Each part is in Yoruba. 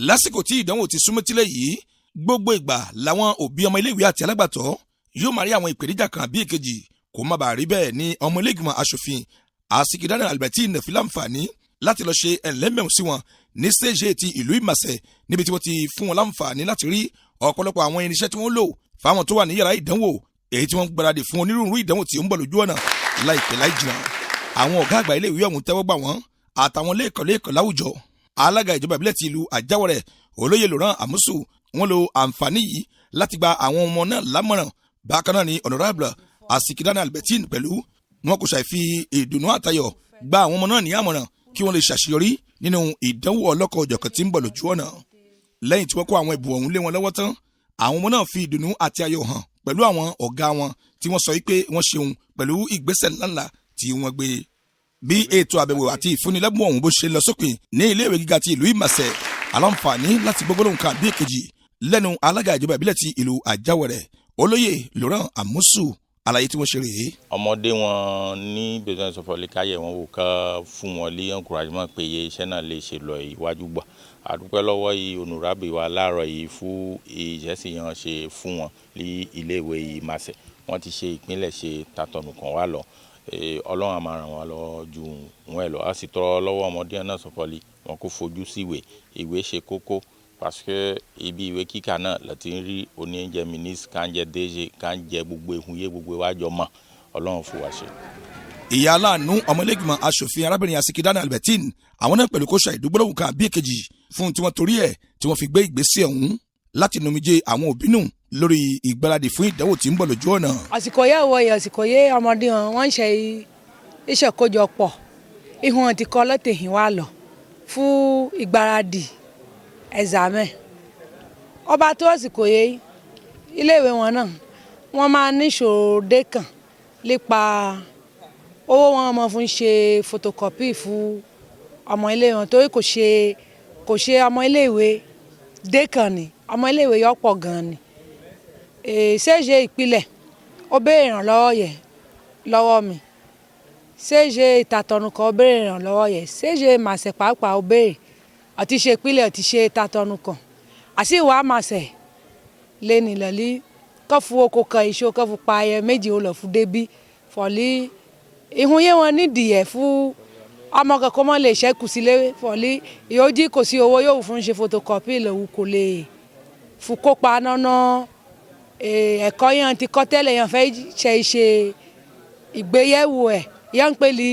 lásìkò tí ìdánwò ti súnmọ́ tílẹ̀ yìí gbogbo ìgbà làwọn òbí ọmọ iléèwé àti alágbàtọ́ yóò máa rí àwọn ìpèníjà kan àbí èkejì kó má bàa rí bẹ́ẹ̀ ni ọmọ ilé-ìgbìmọ̀ aṣòfin Asiki Daniel Albertine fi láǹfààní láti lọ ṣe ẹ̀ńlẹ́mẹ̀ọ́ sí wọn ní stage ti ìlú Ìmàṣẹ̀ níbi tí wọ́n ti fún wọn láǹfààní láti rí ọ̀pọ̀lọpọ̀ àwọn irinṣẹ́ tí wọ́n lò fáwọn tó wà ní yàrá ìdánwò èyí tí wọ́n gbáradì fún onírúurú ìdánwò tí ó ń bọ̀ lójú ọ̀nà láìpẹ́ láì jìnnà. àwọn ọ̀gá àgbà ilé ìwé ọ̀hún tẹ́wọ́ gbà wọ́n àtàwọn lẹ́ẹ̀kọ́ láwùjọ. alága ìjọba ìbílẹ̀ ti ìlú Àjáwọ̀rẹ̀ olóyè Laurent Amusu wọ́n lo àǹfààní yìí láti gba àwọn ọmọ náà lámọ̀ràn. bákan náà ni honorable Asiki Daniel Albertine pẹ̀lú wọn kò ṣàìfi ìdùnnú àtayọ̀ gba àwọn ọmọ náà ní àmọ̀ràn kí wọ́n lè ṣàṣeyọrí nínú ìdánwò ọlọ́kọ̀ ọ̀jọ̀kan tí ń bọ̀ lójú ọ̀nà. lẹ́yìn tí wọ́n kó àwọn ẹ̀bùn ọ̀hún lé wọn lọ́wọ́ tán àwọn ọmọ náà fi ìdùnnú àti ayọ̀ hàn pẹ̀lú àwọn ọ̀gá wọn tí wọ́n sọ wípé wọ́n ṣeun pẹ̀lú ìgbésẹ̀ ńláńlá tí wọ́n gbé. bí ètò àbẹ̀wò àti ìfúnnilẹ́bùn ọ̀hún bó ṣe lọ sópin ní iléèwé gíga ti ìlú Ìmàṣẹ̀ aláǹfààní láti gbọ́ gbólóhùn kan bí èkejì lẹ́nu alága ìjọba ìbílẹ̀ ti ìlú Àjáwọ̀rẹ̀ olóyè Laurent Amusu àlàyé tí wọ́n ṣe rèé. ọmọdé wọn ní besoin sọfọlì káyẹ̀ wọn wò ká fún wọn lé encouragement pé iṣẹ́ náà lè ṣe lọ iwájú gbà. àdúpẹ́ lọ́wọ́ yìí onúrábì wa láàárọ̀ yìí fún ìjẹ́sìyàn ṣe fún wọn ní iléèwé Ìmàṣẹ̀ wọ́n ti ṣe ìpínlẹ̀ ṣe tatọ̀nù kan wá lọ ọlọ́run á máa ràn wọ́n lọ ju wọn ẹ̀ lọ a sì tọrọ lọ́wọ́ ọmọdé náà sọfọlì wọn kò fojú sí ìwé ṣe kókó parce que ibi ìwé kíkà náà láti ń rí oníjẹ ministre kan jẹ DG kan jẹ gbogbo ehunye gbogbo iwájọ mọ ọlọ́run fún wa ṣe. ìyá aláàánú ọmọlẹ́gbìmọ̀ aṣòfin arábìnrin Asiki Daniel Albertine àwọn náà pẹ̀lú kó ṣàìdúgbòlóhùn kan bí èkejì fún tí wọ́n torí ẹ̀ tí wọ́n fi gbé ìgbésẹ̀ ọ̀hún láti numijé àwọn òbí nù lórí ìgbáradì fún ìdánwò tí ń bọ̀ lójú ọ̀nà. àsìkò yẹ wọ yẹ àsìkò yẹ ọmọdé hàn wọ́n ń ṣe ìṣèkójọpọ̀ ìhun ti kọ́ lọ́tẹ̀hìn wa lọ fún ìgbáradì examen ọba tó àsìkò yẹ iléèwé wọn náà wọ́n máa níṣòro dé kàn nípa owó wọn máa fún ṣe photocopy fún ọmọ iléèwé wọn torí kò ṣe ọmọ iléèwé dé kàn ní ọmọ iléèwé yọpọ̀ gan ni ṣéṣe ìpìlẹ̀ ó béèrè ìrànlọ́wọ́ yẹ lọ́wọ́ mi ṣéṣe ìtàtọ̀nù kan ó béèrè ìrànlọ́wọ́ yẹ ṣéṣe Ìmàṣẹ̀ pàápàá ó béèrè àti ṣe ìpìlẹ̀ àti ṣe ìtàtọ̀nù kan àti ìwà Ìmàṣẹ̀ lẹ́ni lọ́lí kọ́fù oko kan iṣó kọ́fù pa ayẹ méjì ó lọ fún débí fọ̀lí ìhun yé wọn nídìí ẹ̀ fún ọmọ kankan mọ́ lè ṣẹ́kù sílé fọ̀lí ìyójí kò sí owó yóò fún ṣe photocopy lòun kò lè fún kópa náná ẹ̀kọ́ yẹn ti kọ́ tẹ́lẹ̀ yẹn fẹ́ ṣe ìgbéyẹ̀wò ẹ̀ yẹn ń pè ní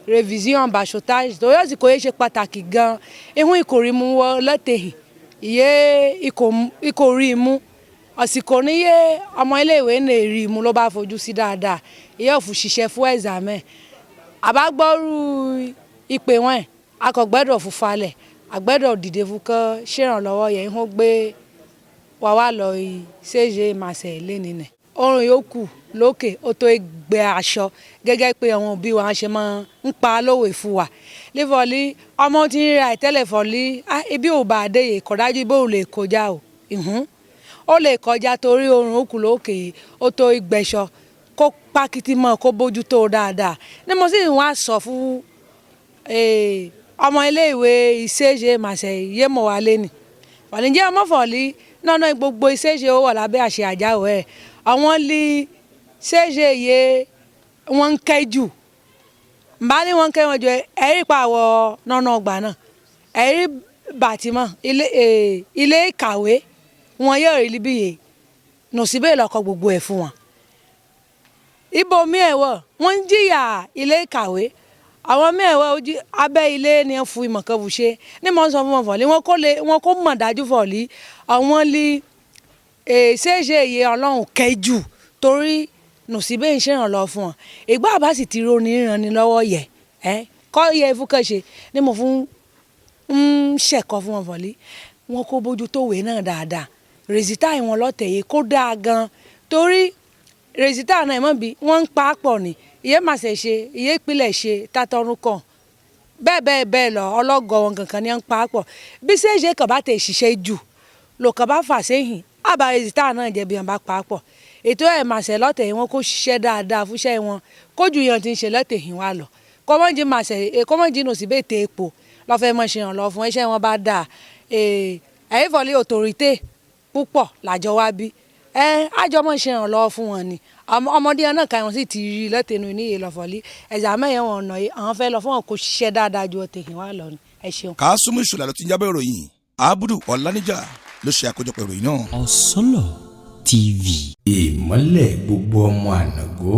revision bachotage tó yẹ sì kò yẹ ṣe pàtàkì gan ihun ìkórè mú wọ lọ́tẹ̀hìn ìyé ìkórè mú àsìkò níyé ọmọ iléèwé ní èrì mú ló bá fojú sí dáadáa ìyẹ́ òfin ṣiṣẹ́ fún examen àbágbọ́rú ìpè wọn akọ̀gbẹ́dọ̀ fún falẹ̀ àgbẹ́dọ̀ dìde fún kọ́ ṣèrànlọ́wọ́ yẹn ń gbé wà wá lọ ṣéṣe Ìmàṣẹ̀ lẹ́ni nẹ̀ orun yòókù lókè ó tó gbẹ aṣọ gẹ́gẹ́ pé àwọn òbí wa ṣe máa ń pa lówe fún wa lífọ̀lì ọmọ tí ń ra ìtẹ́lẹ̀ fọ̀lì ibi ò bá dé yìí kọ̀dájú bó lè kọjá o ó lè kọjá torí orun òkú lókè ó tó gbẹ̀ṣọ kó pákítí mọ́ kó bójú tó dáadáa ní mo sì wá sọ fún ọmọ iléèwé ìṣèṣe Ìmàṣẹ̀ yé mọ̀ wá lẹ́nì fọ̀lì jẹ́ ọmọ fọ̀lì náà gbogbo ìṣèṣe ó wà lábẹ́ àṣẹ Àjáwọ̀ ẹ̀ àwọn lè ṣèṣe yé wọ́n ń kẹ́ jù mbà ní wọ́n ń kẹ́ wọn jù ẹ̀rí pa àwọ̀ nọ́nà ọgbà náà ẹ̀rí bàtìmọ̀ ilé ìkàwé wọn yóò rí libi yé nù síbẹ̀ lọ́kọ̀ gbogbo ẹ̀ fún wọn. ibo mi ẹ̀wọ̀ wọ́n ń jìyà ilé ìkàwé àwọn mi ẹ̀wọ̀ abẹ́ ilé ni wọ́n fún ìmọ̀ kan fún ṣe ní mọ̀ ń sọ fún wọn fọ̀lì wọn kó mọ̀ dájú fọ̀lì àwọn lè ṣéṣe iye ọlọ́run kẹjù torí nùsíbẹ̀ ń ṣèrànlọ́ fún wọn ìgbà bá sì ti ronú ìrànni lọ́wọ́ yẹ kọ́ yẹ ìfúkẹ́ṣe ni mo fún ń ṣẹ̀kọ́ fún wọn fọ̀lí wọn kó bójú tó wèé náà dáadáa rèsítà ìwọ̀n lọ́tẹ̀ yìí kó dáa gan torí rèsítà náà mọ̀ bí wọ́n ń pa á pọ̀ ní iye Ìmàṣẹ̀ ṣe iye ìpìlẹ̀ ṣe tátọ́rún kan bẹ́ẹ̀ lọ ọlọ́gọ̀ wọn kankan ni wọ́n ń pa á pọ̀ bí ṣéṣe kàn bá tẹ̀ ṣiṣẹ́ jù lòkàn bá fà sẹ́yìn àbá rèsítà náà jẹ́ bí wọ́n bá pa á pọ̀ ètò Ìmàṣẹ̀ lọ́tẹ̀ yìí wọn kó ṣiṣẹ́ dáadáa fúnṣẹ́ wọn kójú yẹn ti ń ṣe lọ́tẹ̀ yìí wá lọ kọ́mọ́jì nù síbẹ̀ tẹ epo lọ́fẹ́ mọ̀ ṣe hàn lọ fún iṣẹ́ wọn bá dáa ẹ̀yìn fọlẹ́ autorité púpọ̀ làjọ wá bí àjọmọ̀ ṣe ìrànlọ́wọ́ fún wọn ni ọmọdé náà káwọn sì ti rí lọ́tẹ̀nu ní ìlọ́fọ̀lì examen yẹn wọn ọ̀nà yìí àwọn fẹ́ lọ fún wọn kò ṣiṣẹ́ dáadáa ju ọ̀tẹ̀yìn wá lọ ni ẹ ṣeun. Kásùmù Ìṣọ̀lá ló ti ń jábọ̀ ìròyìn Abudu Ọláníjà ló ṣe àkójọpọ̀ ìròyìn náà. Ọ̀sọ́lọ̀ TV. ìmọ́lẹ̀ gbogbo ọmọ ànàgó.